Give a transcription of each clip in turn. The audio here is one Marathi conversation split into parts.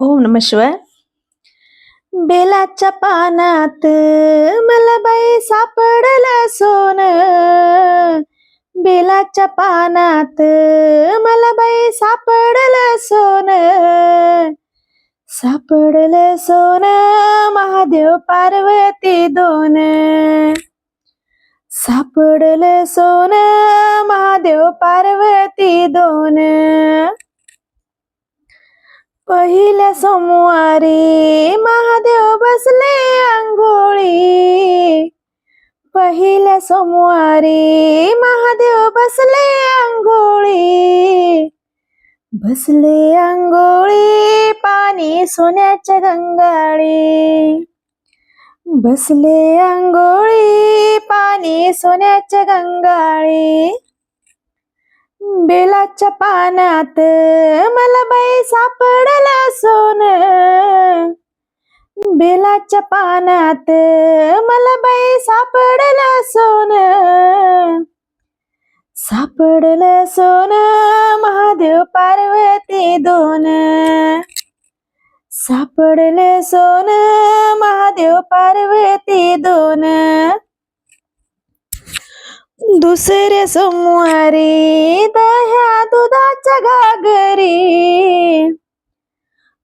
ओम नमः शिवाय. बेलाच्या पानात मला बाई सापडलं सोनं. बेलाच्या पानात मला बाई सापडलं सोनं. सापडलं सोनं महादेव पार्वती दोन. सापडलं सोनं महादेव पार्वती दोन. पहिल्या सोमवारी महादेव बसले अंघोळी. पहिल्या सोमवारी महादेव बसले अंघोळी. बसले अंघोळी पाणी सोन्याच्या गंगाळी. बसले अंघोळी पाणी सोन्याच्या गंगाळी. बेलाच्या पानात मला बाई सापडलं सोनं. बेलाच्या पानात मला बाई सापडलं सोनं. सापडलं सोनं महादेव पार्वती दोन. सापडलं सोनं महादेव पार्वती दोन. दुसऱ्या सोमवारी दह्या दुधाच्या घागरी.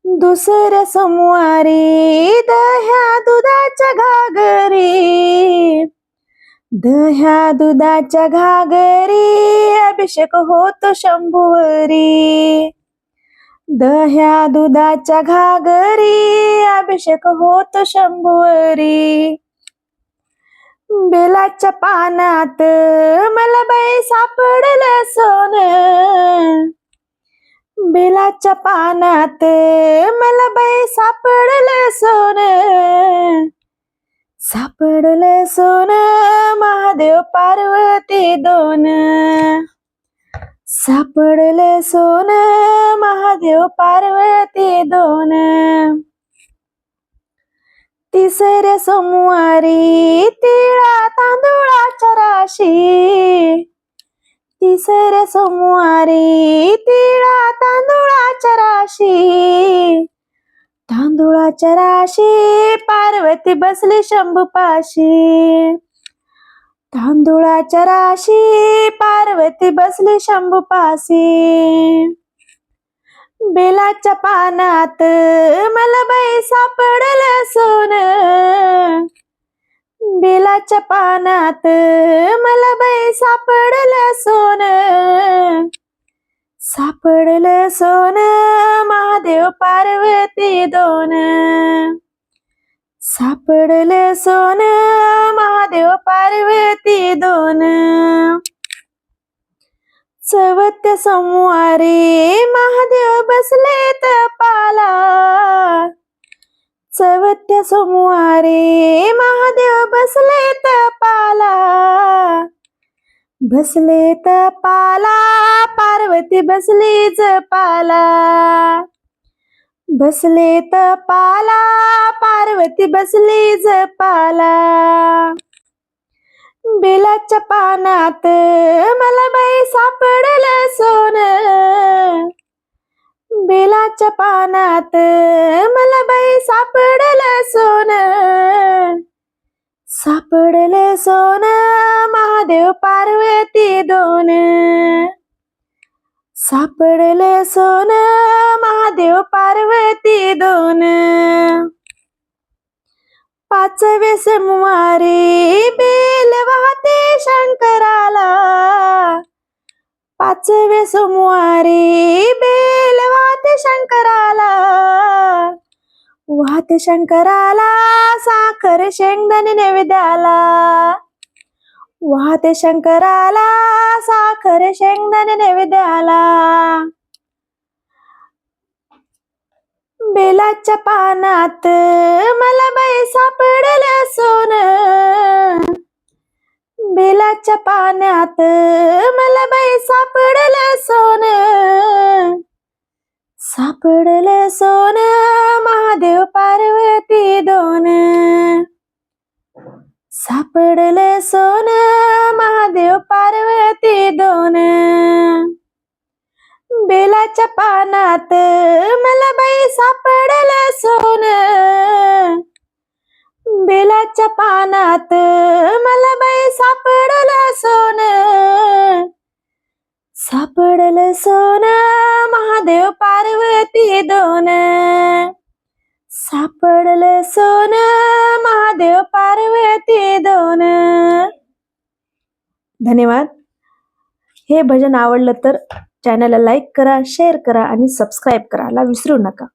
दुसऱ्या सोमवारी दह्या दुधाच्या घागरी. दह्या दुधाच्या घागरी अभिषेक होतो शंभूवरी. दह्या दुधाच्या घागरी अभिषेक होतो शंभूवरी. बेलाच्या पानात मला बाई सापडलं सोनं. बेलाच्या पानात मला बाई सापडलं सोनं. सापडलं सोनं महादेव पार्वती दोन. सापडलं सोनं महादेव पार्वती दोन. तिसऱ्या सोमवारी तिळा तांदूळाच्या राशी. तिसऱ्या सोमवारी तिळा तांदूळाच्या राशी. तांदूळाच्या राशी पार्वती बसली शंभूपाशी. तांदूळाच्या राशी पार्वती बसली शंभूपाशी. बेलाच्या पानात मला बाई सापडलं सोनं. बेलाच्या पानात मला बाई सापडलं सोनं. सापडलं सोनं महादेव पार्वती दोन. सापडलं सोनं महादेव पार्वती दोन. चौथ्या सोमवारी महादेव बसले तपाला. चौथ्या सोमवारी महादेव बसले तपाला. बसले तपाला पार्वती बसली जपाला. बसले तपाला पार्वती बसली जपाला. बेलाच्या पानात मला बाई सापडलं सोनं. बेलाच्या पानात मला बाई सापडलं सोनं. सापडलं सोनं महादेव पार्वती दोन. सापडलं सोनं महादेव पार्वती दोन. पाचव्या सोमवारी बेल वाहते शंकराला. पाचव्या सोमवारी बेल वाहते शंकराला. वाहते शंकराला साखर शेंगदाणे नैवेद्याला. वाहते शंकराला साखर शेंगदाणे नैवेद्याला. बेलाच्या पानात मला बाई सापडलं सोनं. बेलाच्या पानात मला बाई सापडलं सोनं. सापडलं सोनं महादेव पार्वती दोन. सापडलं सोनं महादेव पार्वती दोन. बेलाच्या पानात मला मला बाई सापडलं सोनं, बेलाच्या पानात मला बाई सापडलं सोनं, सापडलं सोनं महादेव पार्वती दोन, सापडलं सोनं महादेव पार्वती दोन. धन्यवाद. हे भजन आवडलं तर चॅनलला लाईक करा, शेअर करा आणि सबस्क्राईब करायला विसरू नका.